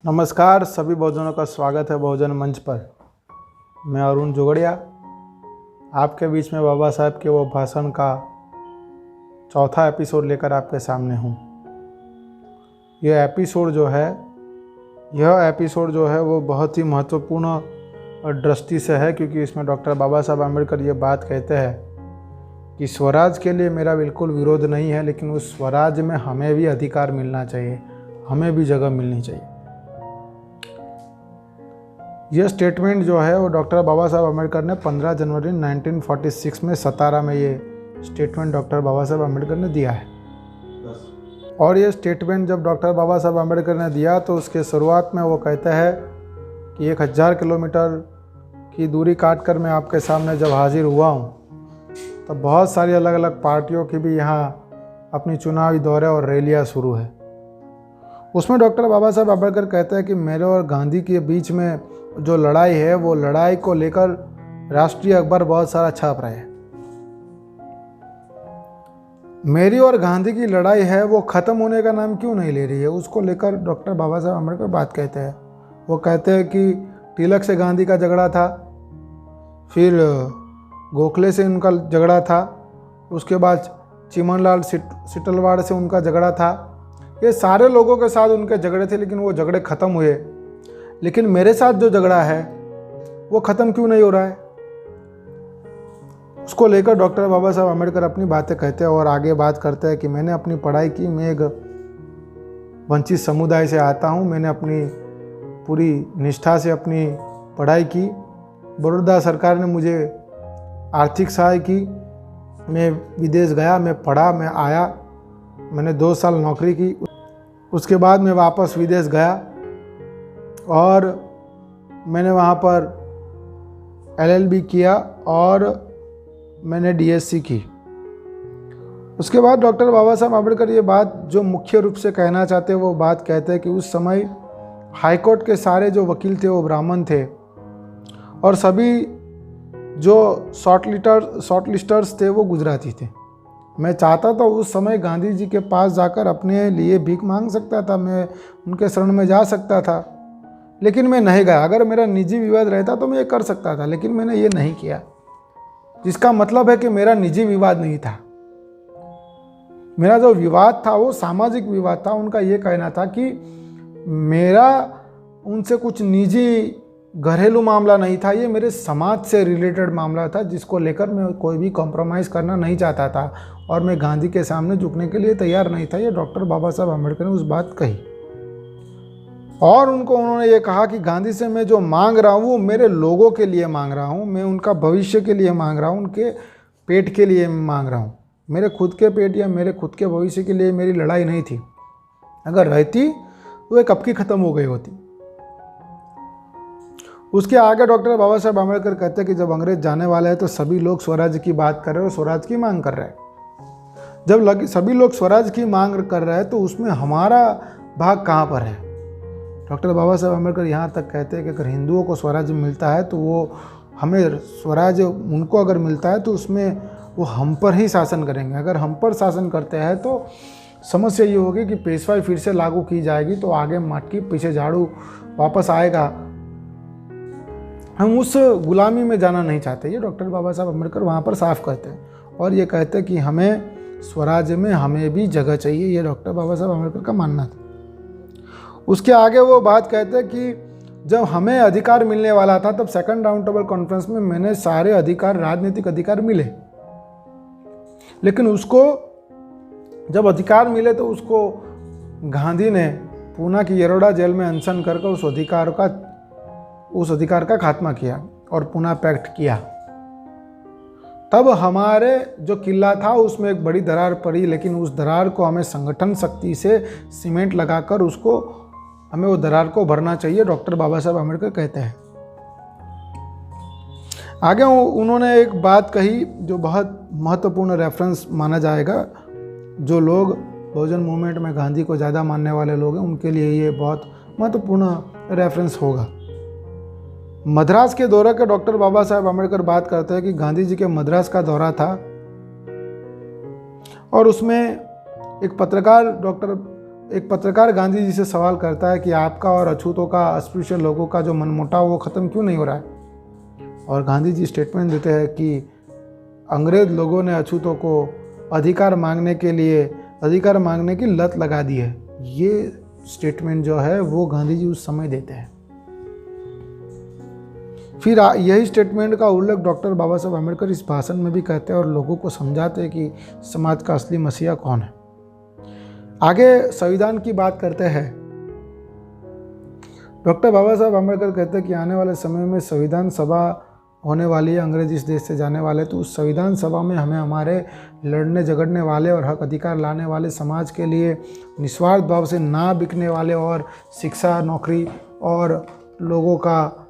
नमस्कार, सभी बहुजनों का स्वागत है बहुजन मंच पर। मैं अरुण जोगड़िया आपके बीच में बाबा साहब के वो भाषण का चौथा एपिसोड लेकर आपके सामने हूँ। यह एपिसोड जो है वो बहुत ही महत्वपूर्ण दृष्टि से है, क्योंकि इसमें डॉक्टर बाबा साहब आम्बेडकर ये बात कहते हैं कि स्वराज के लिए मेरा बिल्कुल विरोध नहीं है, लेकिन उस स्वराज में हमें भी अधिकार मिलना चाहिए, हमें भी जगह मिलनी चाहिए। यह स्टेटमेंट जो है वो डॉक्टर बाबा साहब आम्बेडकर ने 15 जनवरी 1946 में सतारा में ये स्टेटमेंट डॉक्टर बाबा साहब आम्बेडकर ने दिया है। और ये स्टेटमेंट जब डॉक्टर बाबा साहब आम्बेडकर ने दिया तो उसके शुरुआत में वो कहते हैं कि 1000 किलोमीटर की दूरी काट कर मैं आपके सामने जब हाजिर हुआ हूँ, तब बहुत सारी अलग अलग पार्टियों की भी यहाँ अपनी चुनावी दौरे और रैलियाँ शुरू है। उसमें डॉक्टर बाबा साहब आम्बेडकर कहते हैं कि मेरे और गांधी के बीच में जो लड़ाई है, वो लड़ाई को लेकर राष्ट्रीय अखबार बहुत सारा छाप रहे हैं। मेरी और गांधी की लड़ाई है वो ख़त्म होने का नाम क्यों नहीं ले रही है, उसको लेकर डॉक्टर बाबा साहब आम्बेडकर बात कहते हैं। वो कहते हैं कि तिलक से गांधी का झगड़ा था, फिर गोखले से उनका झगड़ा था, उसके बाद चिमनलाल सिटलवाड़ से उनका झगड़ा था। ये सारे लोगों के साथ उनके झगड़े थे, लेकिन वो झगड़े ख़त्म हुए। लेकिन मेरे साथ जो झगड़ा है वो ख़त्म क्यों नहीं हो रहा है, उसको लेकर डॉक्टर बाबा साहब आम्बेडकर अपनी बातें कहते हैं और आगे बात करते हैं कि मैंने अपनी पढ़ाई की, मैं एक वंचित समुदाय से आता हूँ, मैंने अपनी पूरी निष्ठा से अपनी पढ़ाई की। बड़ौदा सरकार ने मुझे आर्थिक सहायता की, मैं विदेश गया, मैं पढ़ा, मैं आया, मैंने 2 साल नौकरी की। उसके बाद मैं वापस विदेश गया और मैंने वहाँ पर LLB किया और मैंने DSC की। उसके बाद डॉक्टर बाबा साहब आम्बेडकर ये बात जो मुख्य रूप से कहना चाहते हैं वो बात कहते हैं कि उस समय हाईकोर्ट के सारे जो वकील थे वो ब्राह्मण थे और सभी जो शॉर्ट लिस्टर्स थे वो गुजराती थे। मैं चाहता था उस समय गांधी जी के पास जाकर अपने लिए भीख मांग सकता था, मैं उनके शरण में जा सकता था, लेकिन मैं नहीं गया। अगर मेरा निजी विवाद रहता तो मैं ये कर सकता था, लेकिन मैंने ये नहीं किया, जिसका मतलब है कि मेरा निजी विवाद नहीं था। मेरा जो विवाद था वो सामाजिक विवाद था। उनका ये कहना था कि मेरा उनसे कुछ निजी घरेलू मामला नहीं था, ये मेरे समाज से रिलेटेड मामला था, जिसको लेकर मैं कोई भी कॉम्प्रोमाइज़ करना नहीं चाहता था और मैं गांधी के सामने झुकने के लिए तैयार नहीं था। ये डॉक्टर बाबा साहब आम्बेडकर ने उस बात कही और उन्होंने ये कहा कि गांधी से मैं जो मांग रहा हूँ वो मेरे लोगों के लिए मांग रहा हूँ, मैं उनका भविष्य के लिए मांग रहा हूँ, उनके पेट के लिए मांग रहा हूँ। मेरे खुद के पेट या मेरे खुद के भविष्य के लिए मेरी लड़ाई नहीं थी। अगर रहती तो ये कब की ख़त्म हो गई होती। उसके आगे डॉक्टर बाबा साहब आम्बेडकर कहते हैं कि जब अंग्रेज जाने वाले हैं तो सभी लोग स्वराज की बात कर रहे हैं और स्वराज की मांग कर रहे हैं। जब सभी लोग स्वराज की मांग कर रहे हैं तो उसमें हमारा भाग कहाँ पर है। डॉक्टर बाबा साहब आम्बेडकर यहाँ तक कहते हैं कि अगर हिंदुओं को स्वराज मिलता है तो वो हमें स्वराज उनको अगर मिलता है तो उसमें वो हम पर ही शासन करेंगे। अगर हम पर शासन करते हैं तो समस्या ये होगी कि पेशवाई फिर से लागू की जाएगी, तो आगे मटकी पीछे झाड़ू वापस आएगा। हम उस गुलामी में जाना नहीं चाहते। ये डॉक्टर बाबा साहब आम्बेडकर वहाँ पर साफ कहते हैं और ये कहते हैं कि हमें स्वराज में हमें भी जगह चाहिए। ये डॉक्टर बाबा साहब आम्बेडकर का मानना था। उसके आगे वो बात कहते हैं कि जब हमें अधिकार मिलने वाला था तब सेकंड राउंड टेबल कॉन्फ्रेंस में मैंने सारे अधिकार, राजनीतिक अधिकार मिले, लेकिन उसको जब अधिकार मिले तो उसको गांधी ने पूना की येरवडा जेल में अनशन करके उस अधिकार का खात्मा किया और पूना पैक्ट किया। तब हमारे जो किला था उसमें एक बड़ी दरार पड़ी, लेकिन उस दरार को हमें संगठन शक्ति से सीमेंट लगाकर उसको हमें वो दरार को भरना चाहिए, डॉक्टर बाबा साहब आम्बेडकर कहते हैं। आगे उन्होंने एक बात कही जो बहुत महत्वपूर्ण रेफरेंस माना जाएगा। जो लोग बहुजन मूवमेंट में गांधी को ज़्यादा मानने वाले लोग हैं उनके लिए ये बहुत महत्वपूर्ण रेफरेंस होगा। मद्रास के दौरे के डॉक्टर बाबा साहब आम्बेडकर बात करते हैं कि गांधी जी के मद्रास का दौरा था और उसमें एक पत्रकार डॉक्टर एक पत्रकार गांधी जी से सवाल करता है कि आपका और अछूतों का, अस्पृश्य लोगों का जो मनमुटाव वो ख़त्म क्यों नहीं हो रहा है। और गांधी जी स्टेटमेंट देते हैं कि अंग्रेज लोगों ने अछूतों को अधिकार मांगने की लत लगा दी है। ये स्टेटमेंट जो है वो गांधी जी उस समय देते हैं। फिर यही स्टेटमेंट का उल्लेख डॉक्टर बाबा साहब अम्बेडकर इस भाषण में भी कहते हैं और लोगों को समझाते हैं कि समाज का असली मसीहा कौन है। आगे संविधान की बात करते हैं। डॉक्टर बाबा साहब अम्बेडकर कहते हैं कि आने वाले समय में संविधान सभा होने वाली है, अंग्रेज इस देश से जाने वाले, तो उस संविधान सभा में हमें हमारे लड़ने झगड़ने वाले और हक अधिकार लाने वाले, समाज के लिए निस्वार्थ भाव से ना बिकने वाले और शिक्षा, नौकरी और लोगों का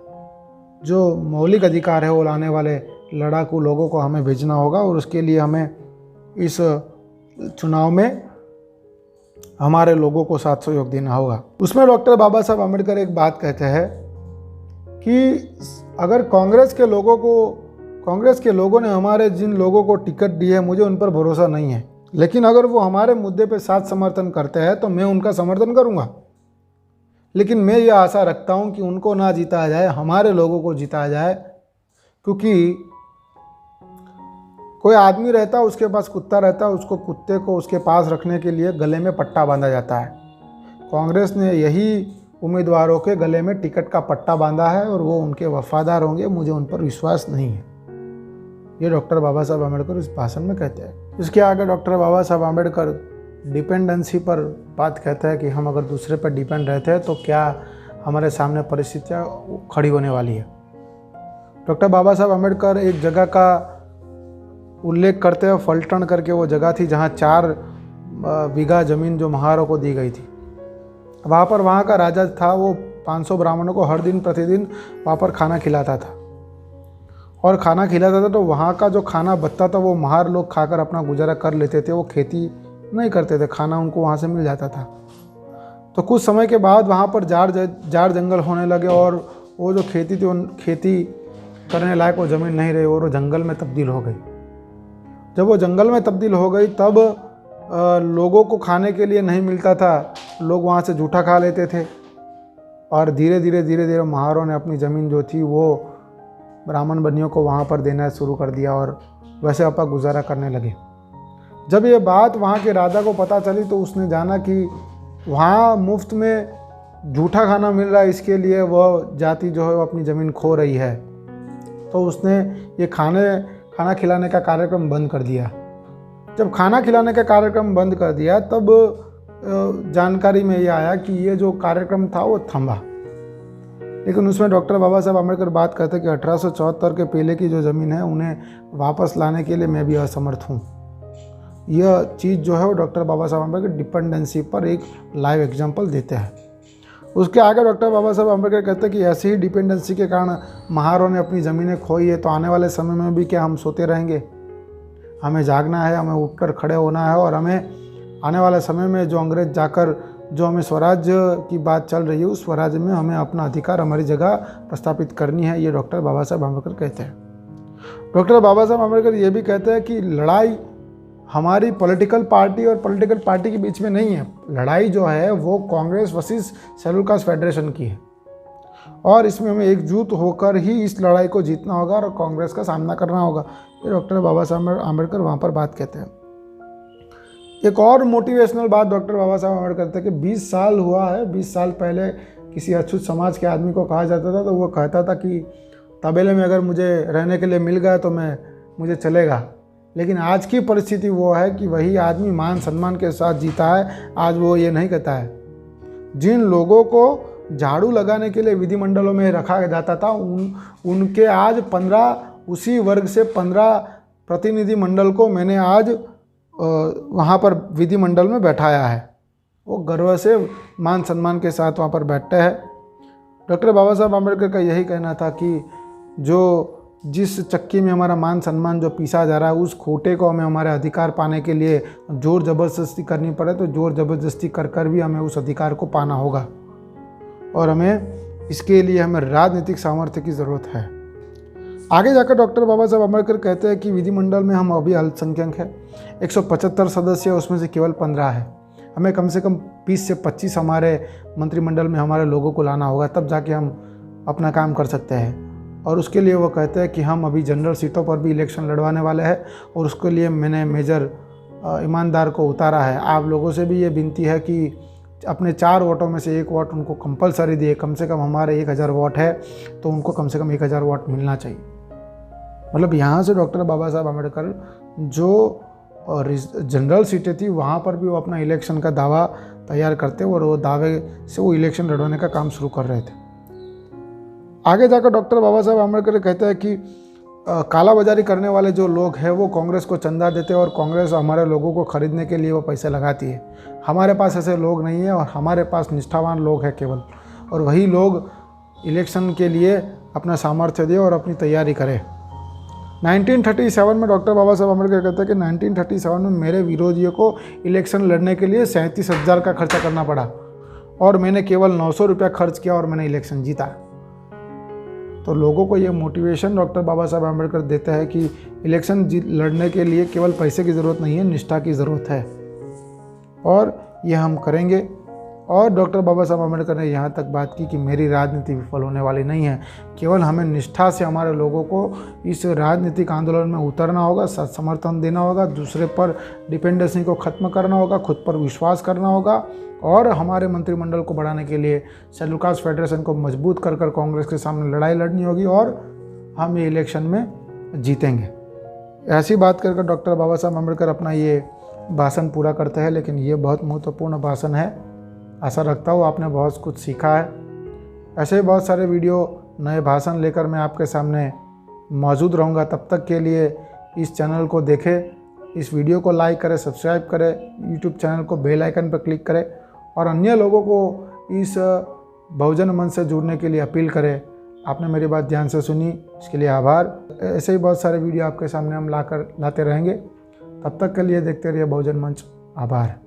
जो मौलिक अधिकार है वो लाने वाले लड़ाकू लोगों को हमें भेजना होगा। और उसके लिए हमें इस चुनाव में हमारे लोगों को साथ सहयोग देना होगा। उसमें डॉक्टर बाबा साहब अम्बेडकर एक बात कहते हैं कि अगर कांग्रेस के लोगों ने हमारे जिन लोगों को टिकट दी है, मुझे उन पर भरोसा नहीं है, लेकिन अगर वो हमारे मुद्दे पे साथ समर्थन करते हैं तो मैं उनका समर्थन करूंगा। लेकिन मैं ये आशा रखता हूं कि उनको ना जीता जाए, हमारे लोगों को जीता जाए, क्योंकि कोई आदमी रहता है, उसके पास कुत्ता रहता है, उसको कुत्ते को उसके पास रखने के लिए गले में पट्टा बांधा जाता है। कांग्रेस ने यही उम्मीदवारों के गले में टिकट का पट्टा बांधा है और वो उनके वफादार होंगे, मुझे उन पर विश्वास नहीं है। ये डॉक्टर बाबा साहब अम्बेडकर इस भाषण में कहते हैं। इसके आगे डॉक्टर बाबा साहब अम्बेडकर डिपेंडेंसी पर बात कहते हैं कि हम अगर दूसरे पर डिपेंड रहते हैं तो क्या हमारे सामने परिस्थितियाँ खड़ी होने वाली है। डॉक्टर बाबा साहब अम्बेडकर एक जगह का उल्लेख करते हैं, फलटन करके वो जगह थी जहाँ 4 बीघा ज़मीन जो महारों को दी गई थी। वहाँ का राजा था, वो 500 ब्राह्मणों को हर दिन प्रतिदिन वहाँ पर खाना खिलाता था और खाना खिलाता था तो वहाँ का जो खाना बचता था वो महार लोग खाकर अपना गुजारा कर लेते थे। वो खेती नहीं करते थे, खाना उनको वहाँ से मिल जाता था। तो कुछ समय के बाद वहाँ पर जार जंगल होने लगे और वो जो खेती थी, उन खेती करने लायक वो ज़मीन नहीं रही और वो जंगल में तब्दील हो गई। जब वो जंगल में तब्दील हो गई तब लोगों को खाने के लिए नहीं मिलता था, लोग वहाँ से जूठा खा लेते थे और धीरे धीरे महारों ने अपनी ज़मीन जो थी वो ब्राह्मण बनियों को वहाँ पर देना शुरू कर दिया और वैसे अपना गुजारा करने लगे। जब ये बात वहाँ के राजा को पता चली तो उसने जाना कि वहाँ मुफ्त में जूठा खाना मिल रहा है, इसके लिए वह जाति जो है वो अपनी ज़मीन खो रही है। तो उसने ये खाना खिलाने का कार्यक्रम बंद कर दिया। जब खाना खिलाने का कार्यक्रम बंद कर दिया तब जानकारी में ये आया कि ये जो कार्यक्रम था वो थमा। लेकिन उसमें डॉक्टर बाबा साहब अम्बेडकर बात करते कि 1874 के पहले की जो ज़मीन है उन्हें वापस लाने के लिए मैं भी असमर्थ हूँ। यह चीज़ जो है वो डॉक्टर बाबा साहब अम्बेडकर डिपेंडेंसी पर एक लाइव एग्जाम्पल देते हैं। उसके आगे डॉक्टर बाबा साहब अम्बेडकर कहते हैं कि ऐसी ही डिपेंडेंसी के कारण महारों ने अपनी ज़मीनें खोई है, तो आने वाले समय में भी क्या हम सोते रहेंगे? हमें जागना है, हमें उठकर खड़े होना है और हमें आने वाले समय में जो अंग्रेज जाकर जो हमें स्वराज्य की बात चल रही है उस स्वराज्य में हमें अपना अधिकार, हमारी जगह प्रस्थापित करनी है। ये डॉक्टर बाबा साहब अम्बेडकर कहते हैं। डॉक्टर बाबा साहब अम्बेडकर ये भी कहते हैं कि लड़ाई हमारी पॉलिटिकल पार्टी और पॉलिटिकल पार्टी के बीच में नहीं है। लड़ाई जो है वो Congress versus schedule caste federation की है और इसमें हमें एकजुट होकर ही इस लड़ाई को जीतना होगा और कांग्रेस का सामना करना होगा। ये डॉक्टर बाबा साहब अम्बेडकर वहाँ पर बात कहते हैं। एक और मोटिवेशनल बात डॉक्टर बाबा साहब अम्बेडकर कहते हैं कि 20 साल हुआ है, 20 साल पहले किसी अछूत समाज के आदमी को कहा जाता था तो वो कहता था कि तबेले में अगर मुझे रहने के लिए मिल गया तो मुझे चलेगा। लेकिन आज की परिस्थिति वो है कि वही आदमी मान सम्मान के साथ जीता है। आज वो ये नहीं कहता है। जिन लोगों को झाड़ू लगाने के लिए विधिमंडलों में रखा जाता था उनके आज 15 उसी वर्ग से 15 प्रतिनिधि मंडल को मैंने आज वहाँ पर विधिमंडल में बैठाया है। वो गर्व से मान सम्मान के साथ वहाँ पर बैठते हैं। डॉक्टर बाबा साहब अम्बेडकर का यही कहना था कि जिस चक्की में हमारा मान सम्मान जो पीसा जा रहा है उस खोटे को हमें हमारे अधिकार पाने के लिए जोर ज़बरदस्ती करनी पड़े तो जोर ज़बरदस्ती कर भी हमें उस अधिकार को पाना होगा और हमें इसके लिए हमें राजनीतिक सामर्थ्य की ज़रूरत है। आगे जाकर डॉक्टर बाबा साहब अम्बेडकर कहते हैं कि विधिमंडल में हम अभी अल्पसंख्यक हैं, 175 सदस्य, उसमें से केवल 15 है। हमें कम से कम 20 से 25 हमारे मंत्रिमंडल में हमारे लोगों को लाना होगा, तब जाके हम अपना काम कर सकते हैं। और उसके लिए वो कहते हैं कि हम अभी जनरल सीटों पर भी इलेक्शन लड़वाने वाले हैं और उसके लिए मैंने मेजर ईमानदार को उतारा है। आप लोगों से भी ये विनती है कि अपने 4 वोटों में से 1 वोट उनको कंपलसरी दिए। कम से कम हमारे 1000 वोट है तो उनको कम से कम 1000 वोट मिलना चाहिए। मतलब यहाँ से डॉक्टर बाबा साहब आम्बेडकर जो जनरल सीटें थी वहाँ पर भी वो अपना इलेक्शन का दावा तैयार करते और वो दावे से वो इलेक्शन लड़वाने का काम शुरू कर रहे थे। आगे जाकर डॉक्टर बाबा साहब आम्बेडकर कहते हैं कि कालाबाजारी करने वाले जो लोग हैं वो कांग्रेस को चंदा देते हैं और कांग्रेस हमारे लोगों को खरीदने के लिए वो पैसे लगाती है। हमारे पास ऐसे लोग नहीं हैं और हमारे पास निष्ठावान लोग हैं केवल, और वही लोग इलेक्शन के लिए अपना सामर्थ्य दें और अपनी तैयारी करें। 1937 में डॉक्टर बाबा साहब आम्बेडकर कहते हैं कि 1937 में मेरे विरोधियों को इलेक्शन लड़ने के लिए 37,000 का खर्चा करना पड़ा और मैंने केवल 900 रुपया खर्च किया और मैंने इलेक्शन जीता। तो लोगों को ये मोटिवेशन डॉक्टर बाबा साहब आम्बेडकर देता है कि इलेक्शन लड़ने के लिए केवल पैसे की ज़रूरत नहीं है, निष्ठा की ज़रूरत है और ये हम करेंगे। और डॉक्टर बाबा साहब आम्बेडकर ने यहाँ तक बात की कि मेरी राजनीति विफल होने वाली नहीं है, केवल हमें निष्ठा से हमारे लोगों को इस राजनीतिक आंदोलन में उतरना होगा, समर्थन देना होगा, दूसरे पर डिपेंडेंसी को ख़त्म करना होगा, खुद पर विश्वास करना होगा और हमारे मंत्रिमंडल को बढ़ाने के लिए शेड्यूल कास्ट फेडरेशन को मजबूत कर कांग्रेस के सामने लड़ाई लड़नी होगी और हम ये इलेक्शन में जीतेंगे। ऐसी बात कर डॉक्टर बाबा साहब आम्बेडकर अपना ये भाषण पूरा करते हैं, लेकिन ये बहुत महत्वपूर्ण भाषण है। आशा रखता हूँ आपने बहुत कुछ सीखा है। ऐसे ही बहुत सारे वीडियो, नए भाषण लेकर मैं आपके सामने मौजूद रहूँगा। तब तक के लिए इस चैनल को देखें, इस वीडियो को लाइक करें, सब्सक्राइब करें, यूट्यूब चैनल को बेल आइकन पर क्लिक करें और अन्य लोगों को इस बहुजन मंच से जुड़ने के लिए अपील करें। आपने मेरी बात ध्यान से सुनी, इसके लिए आभार। ऐसे ही बहुत सारे वीडियो आपके सामने हम लाते रहेंगे। तब तक के लिए देखते रहिए बहुजन मंच। आभार।